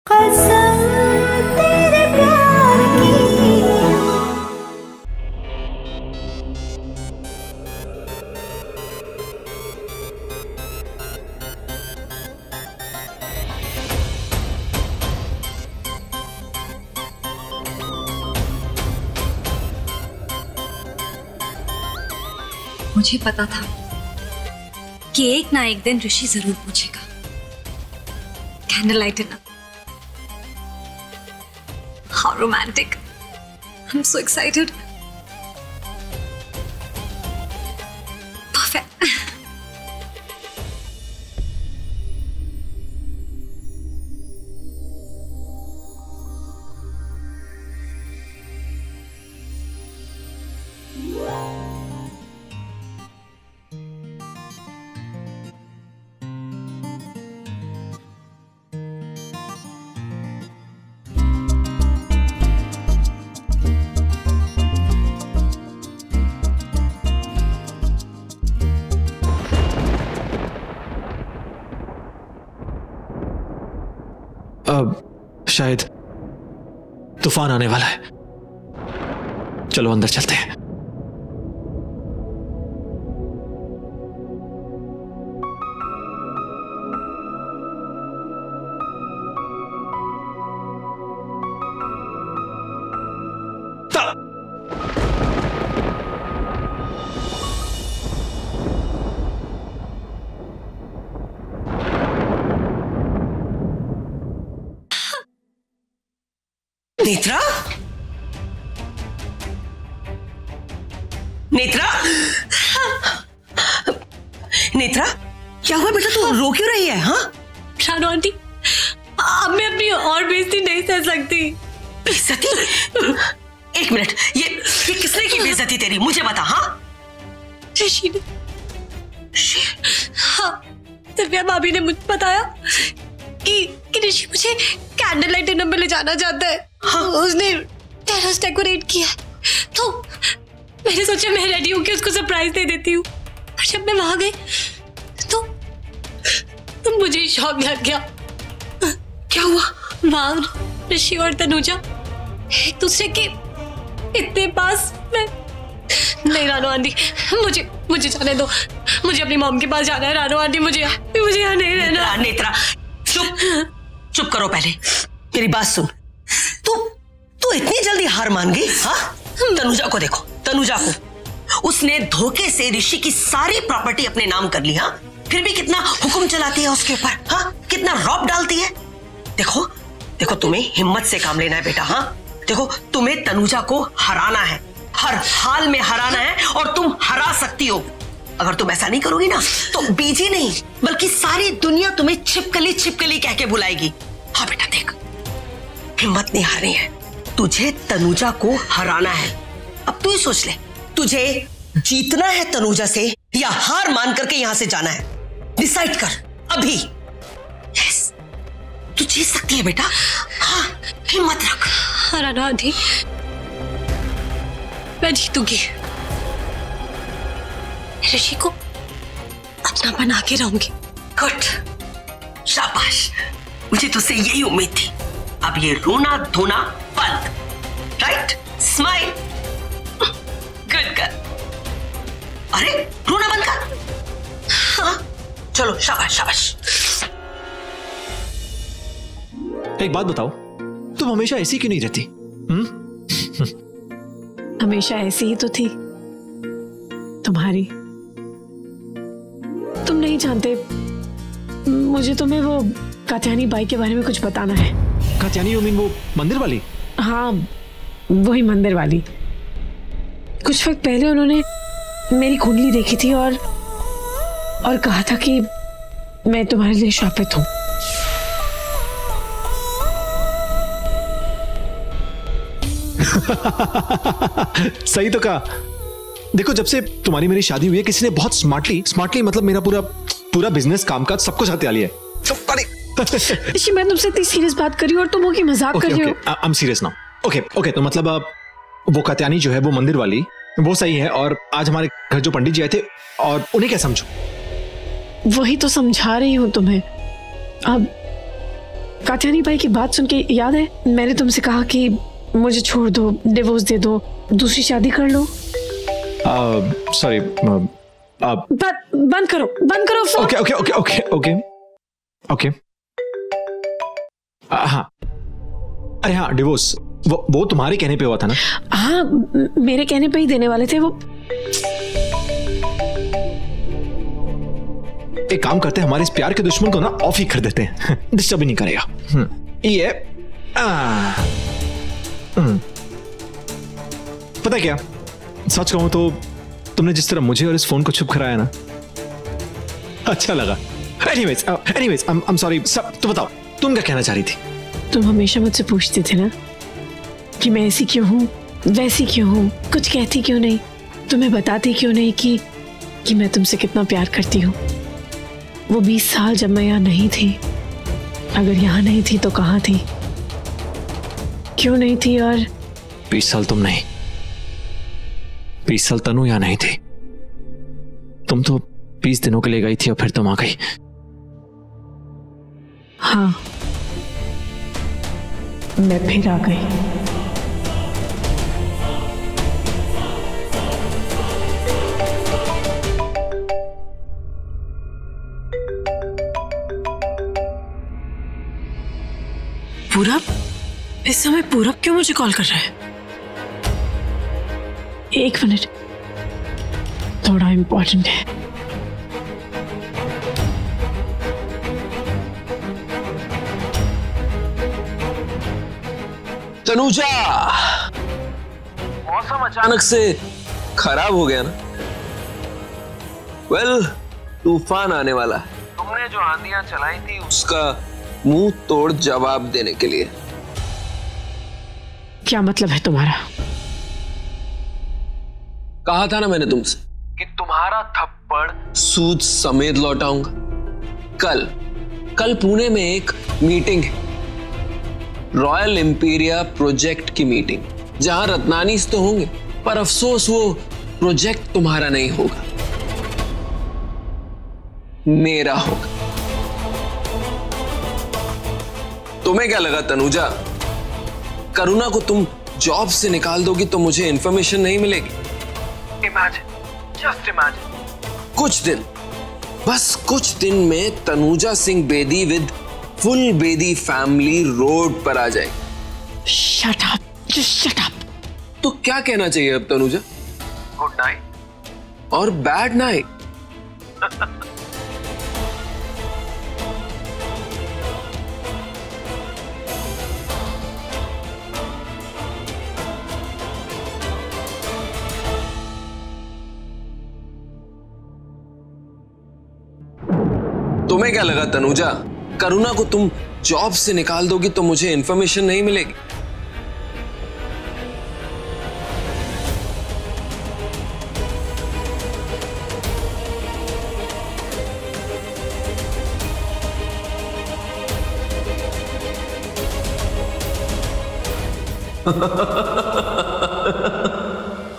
कसम तेरे प्यार की। मुझे पता था कि एक ना एक दिन ऋषि जरूर पूछेगा। Candle light dinner, how romantic. I am so excited. Perfect. अब शायद तूफान आने वाला है। चलो अंदर चलते हैं। नेत्रा, नेत्रा, नेत्रा, क्या हुआ बेटा? तू रो क्यों रही है? हाँ रानू आंटी, अब मैं अपनी और बेइज्जती नहीं सह सकती। बेइज्जती? एक मिनट, ये किसने की बेइज्जती तेरी? मुझे बता। हाँ ऋषि ने। हाँ, दिव्या भाभी ने मुझे बताया कि ऋषि मुझे कैंडल लाइट डिनर में ले जाना चाहता है। हाँ, उसने टेरेस डेकोरेट किया है, तो मैंने सोचा मैं रेडी होकर उसको सरप्राइज दे देती हूँ। और जब मैं वहां गई तो मुझे शॉक लग गया। क्या हुआ? वहां ऋषि और तनुजा एक दूसरे के इतने पास। मैं नहीं रानू आंटी, मुझे जाने दो। मुझे अपनी मॉम के पास जाना है। रानू आंटी, मुझे यहाँ नहीं रहना। नेत्रा, चुप करो। पहले मेरी बात सुन। तू इतनी जल्दी हार मान गई? हाँ, तनुजा को देखो, तनुजा को। उसने धोखे से ऋषि की सारी प्रॉपर्टी अपने नाम कर ली। हाँ, फिर भी कितना हुक्म चलाती है उसके ऊपर। हाँ, कितना रौब डालती है। देखो तुम्हें हिम्मत से काम लेना है बेटा। हाँ देखो, तुम्हें तनुजा को हराना है, हर हाल में हराना है, और तुम हरा सकती हो। अगर तुम ऐसा नहीं करोगी ना, तो बीजी नहीं बल्कि सारी दुनिया तुम्हें छिपकली छिपकली कह के बुलाएगी। हाँ बेटा देख, हिम्मत नहीं हारनी है, तुझे तनुजा को हराना है। अब तू ही सोच ले, तुझे जीतना है तनुजा से या हार मान करके यहां से जाना है? डिसाइड कर अभी। यस, तू जीत सकती है बेटा। हाँ, हिम्मत रख। हाँ रानू आंटी, मैं जीतूंगी। ऋषि को अपना बना के रहूंगी। गुड, शाबाश, मुझे तुझसे यही उम्मीद थी। अब ये रोना धोना बंद। Right, smile. गुड कर। अरे रोना बंद कर। हाँ, चलो शाबाश शाबाश। एक बात बताओ, तुम हमेशा ऐसी क्यों नहीं रहती? हमेशा ऐसी ही तो थी तुम्हारी। तुम नहीं जानते, मुझे तुम्हें वो कात्यायनी बाई के बारे में कुछ बताना है। कात्यायनी, यू मीन वो मंदिर वाली? हाँ, वही मंदिर वाली। कुछ वक्त पहले उन्होंने मेरी कुंडली देखी थी और कहा था कि मैं तुम्हारे लिए शापित हूं। सही तो कहा। देखो, जब से तुम्हारी मेरी शादी हुई है, किसी ने बहुत स्मार्टली मतलब मेरा पूरा बिजनेस, कामकाज सब कुछ हथिया लिया है। ऋषि, मैं तुमसे इतनी सीरियस बात कर रही हूँ और तुम हो कि मजाक कर रही हो। I am serious now. Okay, तो मतलब वो कात्यायनी जो है, वो मंदिर वाली, वो सही है। और आज हमारे घर जो पंडित जी आए थे, और उन्हें क्या समझो? वही तो समझा रही हूँ तुम्हें। अब कात्यायनी बाई की बात सुन के याद है मैंने तुमसे कहा कि मुझे छोड़ दो, डिवोर्स दे दो, दूसरी शादी कर लो। सॉरी, बंद करो फोन। ओके। हाँ, अरे हाँ, डिवोर्स वो तुम्हारे कहने पे हुआ था ना? हाँ, मेरे कहने पे ही देने वाले थे वो। एक काम करते हैं, हमारे इस प्यार के दुश्मन को ना ऑफ ही कर देते हैं, डिस्टर्ब ही नहीं करेगा। ये पता क्या, सच कहूं तो तुमने जिस तरह मुझे और इस फोन को चुप कराया ना, अच्छा लगा। Anyways, I am sorry. सब तो बताओ, तुम क्या कहना चाह रही थी? तुम हमेशा मुझसे पूछते थे ना कि मैं ऐसी क्यों हूँ, वैसी क्यों हूँ, कुछ कहती क्यों नहीं, तुम्हें बताती क्यों नहीं कि मैं तुमसे कितना प्यार करती हूँ। वो 20 साल जब मैं यहाँ नहीं थी, अगर यहाँ नहीं थी तो कहाँ थी, क्यों नहीं थी? और 20 साल तुम नहीं, 20 साल तनु यहाँ नहीं थी। तुम तो 20 दिनों के लिए गई थी और फिर तुम आ गई। हाँ, मैं फिर आ गई। पूरब, इस समय पूरब क्यों मुझे कॉल कर रहा है? एक मिनट, थोड़ा इंपॉर्टेंट है। तनुजा, मौसम अचानक से खराब हो गया ना। वेल, तूफान आने वाला है। तुमने जो आंधियां चलाई थी उसका मुंह तोड़ जवाब देने के लिए। क्या मतलब है तुम्हारा? कहा था ना मैंने तुमसे कि तुम्हारा थप्पड़ सूद समेत लौटाऊंगा। कल पुणे में एक मीटिंग है, रॉयल इंपीरिया प्रोजेक्ट की मीटिंग, जहां रत्नानीस तो होंगे, पर अफसोस वो प्रोजेक्ट तुम्हारा नहीं होगा, मेरा होगा। तुम्हें क्या लगा तनुजा, करुणा को तुम जॉब से निकाल दोगी तो मुझे इंफॉर्मेशन नहीं मिलेगी? इमेजिन, जस्ट इमेजिन, कुछ दिन, बस कुछ दिन में Tanuja Singh Bedi with full Bedi family road पर आ जाएगी। Shut up, just shut up. तो क्या कहना चाहिए अब तनुजा? गुड नाइट और बैड नाइट। तुम्हें क्या लगा तनुजा, करुणा को तुम जॉब से निकाल दोगी तो मुझे इंफॉर्मेशन नहीं मिलेगी?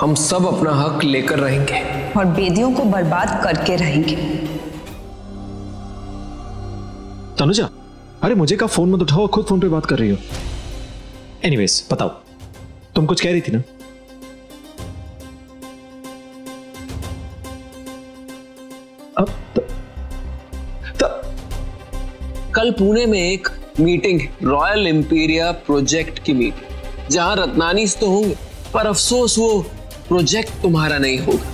हम सब अपना हक लेकर रहेंगे और बेदियों को बर्बाद करके रहेंगे। तनुजा, अरे मुझे का फोन मत उठाओ, खुद फोन पे बात कर रही हो। एनीवेज, बताओ, तुम कुछ कह रही थी ना? कल पुणे में एक मीटिंग, रॉयल इंपीरिया प्रोजेक्ट की मीटिंग, जहां रत्नानीस तो होंगे, पर अफसोस वो प्रोजेक्ट तुम्हारा नहीं होगा।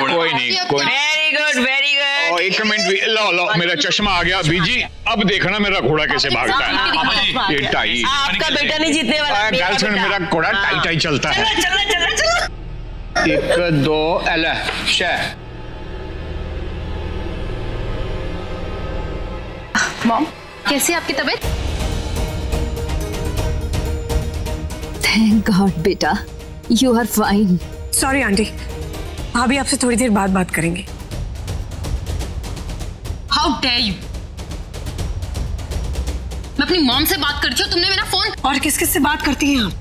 कोई नहीं। Very good, very good. एक मिनट, लो मेरा चश्मा आ गया। बीजी, अब देखना मेरा घोड़ा कैसे भागता है। ये टाई आपका बेटा नहीं जीतने वाला। गर्ल फ्रेंड, मेरा घोड़ा टाई टाई चलता है। चलो। 1 2 एला शह। मॉम, कैसी है आपकी तबीयत? थैंक गॉड बेटा, you are fine. Sorry aunty, भाभी आपसे थोड़ी देर बाद बात करेंगे। How dare you! मैं अपनी मॉम से बात करती हो, तुमने मेरा फोन। और किस किस से बात करती हैं आप?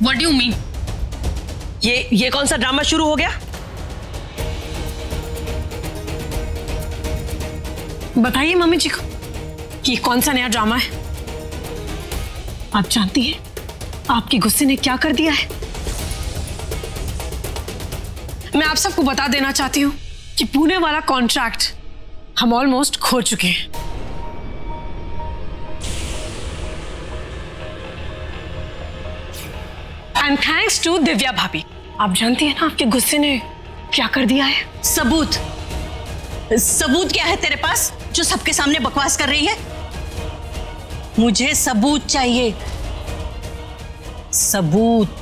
What do you mean? ये कौन सा ड्रामा शुरू हो गया? बताइए मम्मी जी को कि कौन सा नया ड्रामा है। आप जानती हैं आपके गुस्से ने क्या कर दिया है? मैं आप सबको बता देना चाहती हूं कि पुणे वाला कॉन्ट्रैक्ट हम ऑलमोस्ट खो चुके हैं। एंड थैंक्स टू दिव्या भाभी। आप जानती हैं ना आपके गुस्से ने क्या कर दिया है? सबूत क्या है तेरे पास जो सबके सामने बकवास कर रही है? मुझे सबूत चाहिए, सबूत।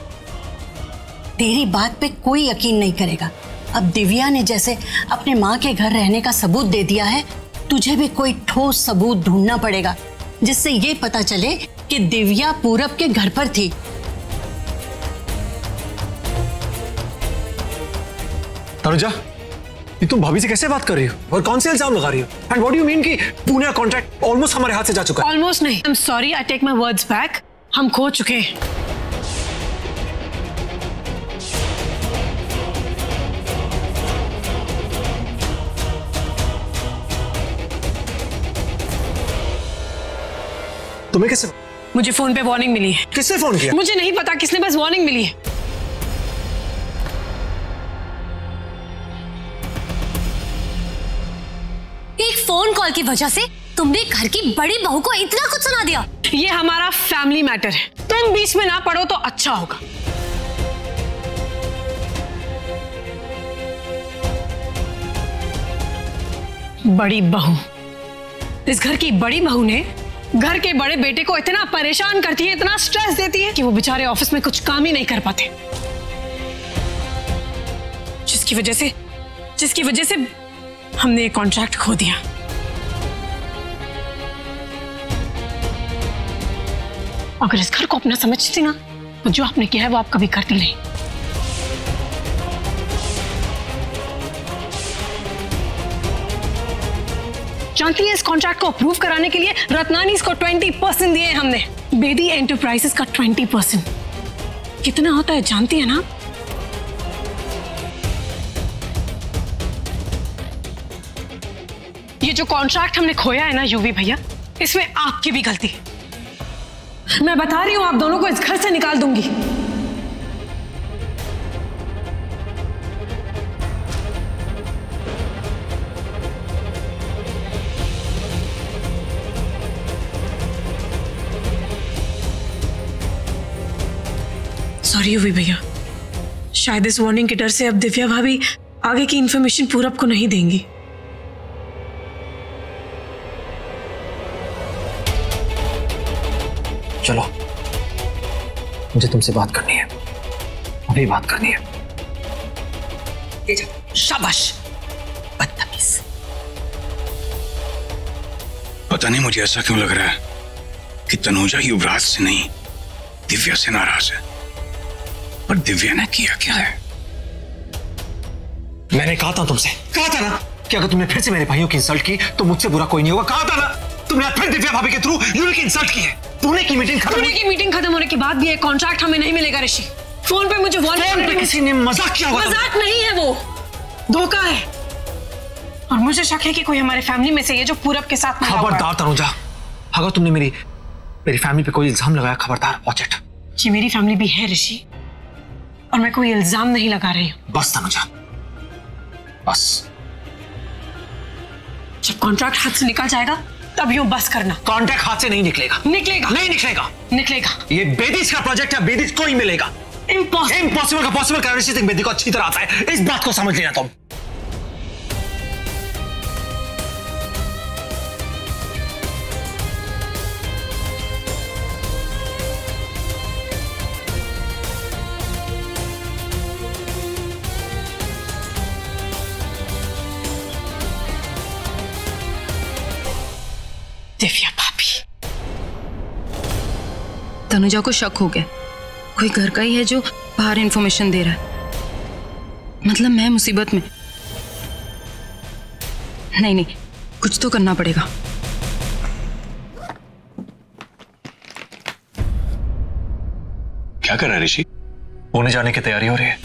तेरी बात पे कोई यकीन नहीं करेगा। अब दिव्या ने जैसे अपने माँ के घर रहने का सबूत दे दिया है, तुझे भी कोई ठोस सबूत ढूंढना पड़ेगा जिससे ये पता चले कि दिव्या पूरब के घर पर थी। तनुजा, ये तुम भाभी से कैसे बात कर रही हो और कौन से इल्जाम लगा रही हो? And what do you mean कि पुणे का कॉन्ट्रैक्ट ऑलमोस्ट हमारे हाथ से जा चुका है? ऑलमोस्ट नहीं, I am sorry, I take my words back. हम खो चुके हैं। तुम्हें कैसे? मुझे फोन पे वार्निंग मिली है। किसने फोन किया? मुझे नहीं पता किसने, बस वार्निंग मिली है। एक फोन कॉल की वजह से तुमने घर की बड़ी बहू को इतना कुछ सुना दिया। ये हमारा फैमिली मैटर है, तुम बीच में ना पड़ो तो अच्छा होगा। बड़ी बहू, इस घर की बड़ी बहू ने घर के बड़े बेटे को इतना परेशान करती है, इतना स्ट्रेस देती है कि वो बेचारे ऑफिस में कुछ काम ही नहीं कर पाते, जिसकी वजह से हमने ये कॉन्ट्रैक्ट खो दिया। अगर इस घर को अपना समझती ना तो जो आपने किया है वो आप कभी करती नहीं। जानती है इस कॉन्ट्रैक्ट को अप्रूव कराने के लिए रत्नानीज को 20% दिए हमने, बेदी एंटरप्राइजेस का 20%। कितना होता है जानती है ना? ये जो कॉन्ट्रैक्ट हमने खोया है ना यूवी भैया, इसमें आपकी भी गलती है। मैं बता रही हूं आप दोनों को इस घर से निकाल दूंगी। सॉरी यूवी भैया, शायद इस वार्निंग के डर से अब दिव्या भाभी आगे की इंफॉर्मेशन पूरब को नहीं देंगी। चलो, मुझे तुमसे बात करनी है, अभी बात करनी है। शाबाश, बदतमीज। पता नहीं मुझे ऐसा क्यों लग रहा है कि तनुजा युवराज से नहीं दिव्या से नाराज है। पर दिव्या ने किया क्या है? मैंने कहा था तुमसे, कहा था ना कि अगर तुमने फिर से मेरे भाइयों की इंसल्ट की तो मुझसे बुरा कोई नहीं होगा। कहा था ना, तुमने फिर दिव्या भाभी के थ्रू यूवी की इंसल्ट की है। पुणे की मीटिंग खत्म होने के बाद भी एक कॉन्ट्रैक्ट हमें नहीं मिलेगा ऋषि। फोन पे मुझे फोन पे किसी ने मजाक किया होगा। मजाक नहीं है, वो धोखा है। और मुझे शक है कि कोई हमारे फैमिली में से है जो पूरब के साथ। खबरदार तनुजा, अगर तुमने मेरी फैमिली पे कोई इल्जाम लगाया, खबरदार, वॉच इट। जी मेरी फैमिली भी है ऋषि, और मैं कोई इल्जाम नहीं लगा रही हूँ। बस तनुजा, बस। जब कॉन्ट्रैक्ट हाथ से निकल जाएगा तब यूं बस करना। कॉन्ट्रैक्ट हाथ से नहीं निकलेगा। निकलेगा। ये बेदीज का प्रोजेक्ट है, बेदीज को ही मिलेगा। इम्पॉसिबल का पॉसिबल करने से बेदी को अच्छी तरह आता है, इस बात को समझ लेना तुम। दिव्या भाभी, तनुजा को शक हो गया, कोई घर का ही है जो बाहर इंफॉर्मेशन दे रहा है। मतलब मैं मुसीबत में। नहीं, कुछ तो करना पड़ेगा। क्या कर रहा है ऋषि? पुणे जाने की तैयारी हो रही है।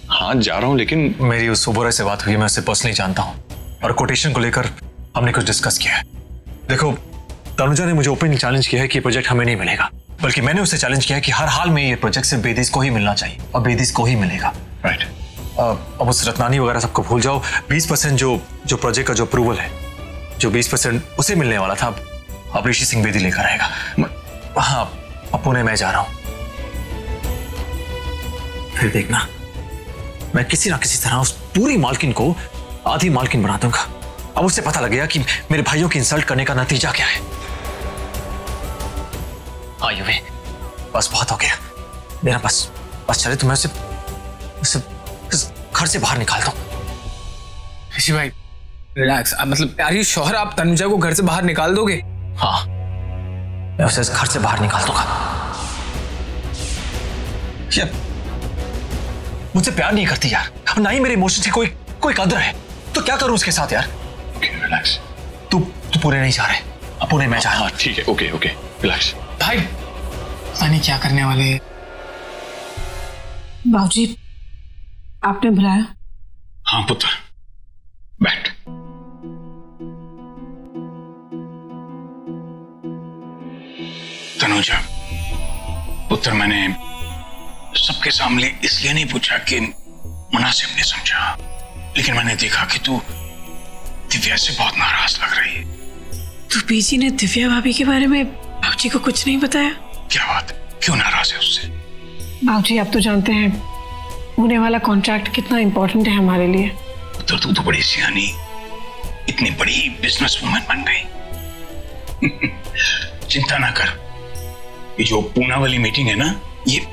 हाँ जा रहा हूँ, लेकिन मेरी उस सुबोरा से बात हुई है, मैं उसे पर्सनली जानता हूँ और कोटेशन को लेकर हमने कुछ डिस्कस किया है। देखो, तनुजा ने मुझे ओपनली चैलेंज किया है कि प्रोजेक्ट हमें नहीं मिलेगा, बल्कि मैंने उसे चैलेंज किया है कि हर हाल में ये प्रोजेक्ट सिर्फ बेदीज को ही मिलना चाहिए और बेदीज को ही मिलेगा। राइट। अब उस रत्नानी वगैरह सबको भूल जाओ। 20% जो प्रोजेक्ट का जो अप्रूवल है, जो 20% उसे मिलने वाला था, अब ऋषि सिंह बेदी लेकर आएगा। हाँ, अब पुणे मैं जा रहा हूं। फिर देखना, मैं किसी ना किसी तरह उस पूरी मालकिन को आधी मालकिन बना दूंगा। अब उसे पता लग गया कि मेरे भाइयों की इंसल्ट करने का नतीजा क्या है। हाँ युवे, बस बहुत हो गया मेरा। बस चले तो मैं उसे घर से बाहर निकाल दूं। ऋषि भाई रिलैक्स। मतलब आर यू श्योर आप तनुजा को घर से बाहर निकाल दोगे? हाँ, मैं उसे घर से बाहर निकाल दूंगा। मुझसे प्यार नहीं करती यार, ना ही मेरे इमोशंस की कोई कदर है, तो क्या करूं उसके साथ यार? रिलैक्स। तू पुणे नहीं जा रहे? अब पुणे मैं जा रहा हूं। ठीक है, ओके रिलैक्स। भाई पता नहीं क्या करने वाले हैं। बाबूजी, आपने बुलाया? हाँ पुत्र, बैठ। तनुजा पुत्र, मैंने सबके सामने इसलिए नहीं पूछा कि मुनासिब नहीं समझा, लेकिन मैंने देखा कि तू दिव्या से बहुत नाराज लग रही है। तो बीजी ने दिव्या भाभी के बारे में बाबूजी को कुछ नहीं बताया? क्या बात, क्यों नाराज है उससे? बाबूजी, आप तो जानते हैं पुणे वाला कॉन्ट्रैक्ट कितना इंपॉर्टेंट है हमारे लिए। पुत्र, तू तो बड़ी सियानी, इतनी बड़ी बिजनेस वुमन बन गई। चिंता ना कर, ये जो पूना वाली मीटिंग है ना, ये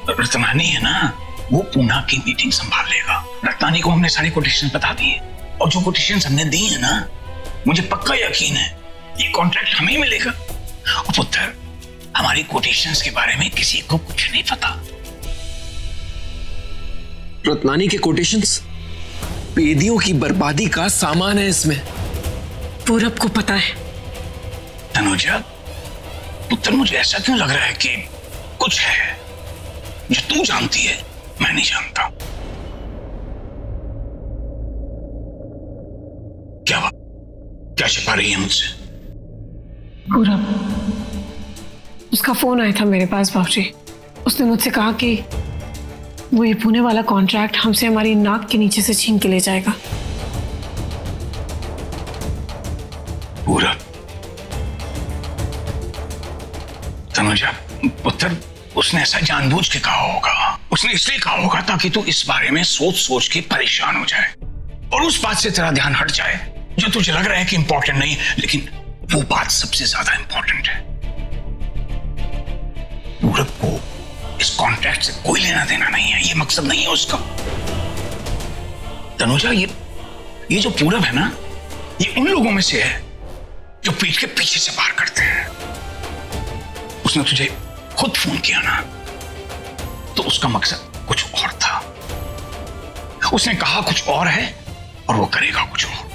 रत्नानी है ना, वो पूना की मीटिंग संभाल लेगा। रत्नानी को हमने सारी कोटेशन बता दी है, और जो कोटेशन हमने दी है ना, मुझे पक्का यकीन है ये कॉन्ट्रैक्ट हमें मिलेगा। और पुत्र, हमारी कोटेशंस के बारे में किसी को कुछ नहीं पता। रत्नानी के कोटेशंस बेदियों की बर्बादी का सामान है इसमें। पूरब को पता है। तनुजा पुत्र, मुझे ऐसा क्यों लग रहा है कि कुछ है जो तू जानती है मैं नहीं जानता। क्या छिपा रही है मुझसे? पूरब, उसका फोन आया था मेरे पास बाबूजी। उसने मुझसे कहा कि वो ये पुणे वाला कॉन्ट्रैक्ट हमसे हमारी नाक के नीचे से छीन के ले जाएगा। पूरब, तनुजा पुत्र, उसने ऐसा जानबूझ के कहा होगा। उसने इसलिए कहा होगा ताकि तू इस बारे में सोच सोच के परेशान हो जाए और उस बात से तेरा ध्यान हट जाए जो तुझे लग रहा है कि इंपॉर्टेंट नहीं, लेकिन वो बात सबसे ज्यादा इंपॉर्टेंट है। पूरब को इस कॉन्ट्रैक्ट से कोई लेना देना नहीं है, ये मकसद नहीं है उसका। तनुजा, ये जो पूरब है ना, ये उन लोगों में से है जो पीठ के पीछे से वार करते हैं। उसने तुझे खुद फोन किया ना, तो उसका मकसद कुछ और था। उसने कहा कुछ और है और वो करेगा कुछ और।